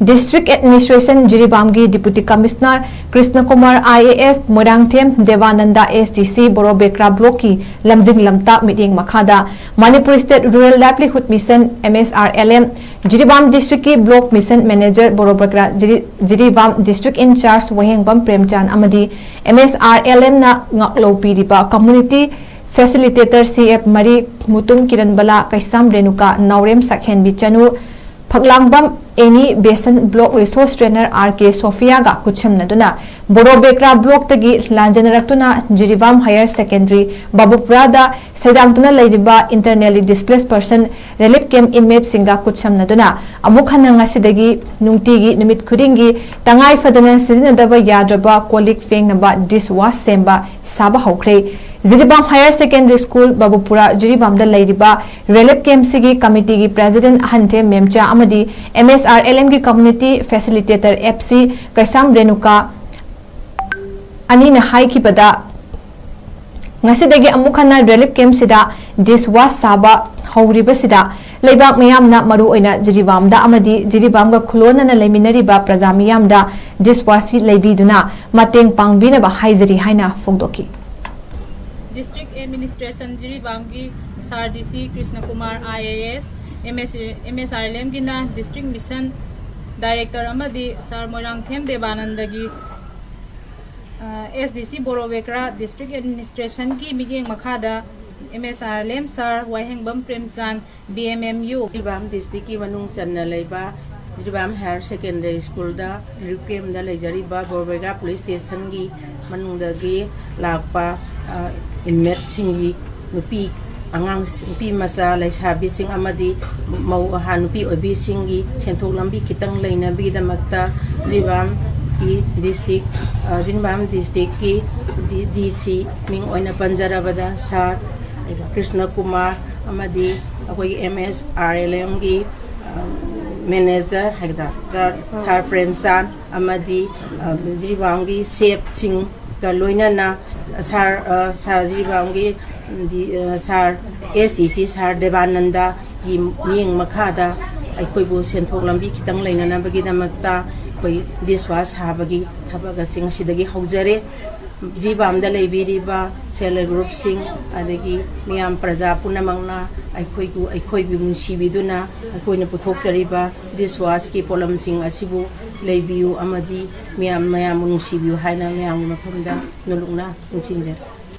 District Administration Jiribamgi Deputy Commissioner Krishna Kumar IAS 𝗟𝗏𝗡𝗄 𝗟𝗏𝗡𝗍𝒂 SDC 𝗟𝗏𝗡𝗄 𝗟𝗏𝗡𝗍𝒂 𝗟𝗏𝗡𝗍𝒂 ꯃꯤꯠꯌꯦꯡ ꯃꯈꯥꯗ Manipur State Rural Livelihood Mission MSRLM Jiribam District ki Block Mission Manager 𝗟𝗏𝗡𝗄 Jiribam District In Charge 𝗟𝗏𝗡 𝗟𝗏𝗡 amadi MSRLM na ngaklo piriba Community Facilitator CF Mari Mutum Kiranbala Kaisam Renuka Naurem Sakhenbi Chanu Phaglangbam Any Basin Block Resource Trainer RK Sophia ga kucham naduna 𝗟𝗏𝗡𝗄 Block tagi lanjanaratuna Jiribam Higher Secondary Babupura da Saidamtuna Ladiba Internally Displaced Person Relief Camp Inmate Singa kucham naduna Amukhana ngasidagi nungtigi numit khudingi tangai fadana sizinadaba yadraba kolik fengnaba dishwash semba saba haukhre Jiribam Higher Secondary School Babupura Jiribam da Ladiba Relief Camp Sigi Committee gi President Hante Memcha amadi MSRLM ki Community Facilitator FC Kaisam Renuka ani na hai ki pada ngasidagi amukhana Relief Camp sida dishwash saba hawriba sida leibak miyamna maru oina Jiribam da amadi Jiribam ga khulona na leiminariba praja miyam da dishwash leibiduna mateng pangbina ba haizari haina fogdoki District Administration Jiribam ki SRDC Krishna Kumar IAS MSRLM ki na District Mission Director amadi Sir 𝗟𝗏𝗡𝗄 𝗟𝗏𝗡𝗍𝒂 SDC 𝗟𝗏𝗡𝗄 District Administration ki miyeng makhada MSRLM Sir 𝗟𝗏𝗡 𝗟𝗏𝗡𝗄 BMMU Jiribam District ki manung channa leiba Jiribam Higher Secondary School da Relief Camp da leijariba 𝗟𝗏𝗡 Police Station gi manungdagi lakpa inmate singi nupi angang nupi macha laisabi sing amadi mau hanupi obi singi senthok lambi kitang leina bi damakta Jiribam ki district Jiribam district ki DC ming oina panjarabada Sir Krishna Kumar amadi akoi MSRLM gi manager hagda Sir Premsan amadi Jiribam gi chef sing ka loina na Sir Jiribam gi Sir SDC Sir Devananda gi miyeng makhada aikoibu senthok lambi kitang leina na bagi damakta koi dishwash habagi thabaga sing sidagi haujare Jiribam da leibiriba self group sing adagi miyam praja punamangna aikoibu nunsibiduna aikoina puthokjariba dishwash ki polam sing asibu leibiu amadi miyam nunsibyu haina miyam mafamda nulungna nungsinjer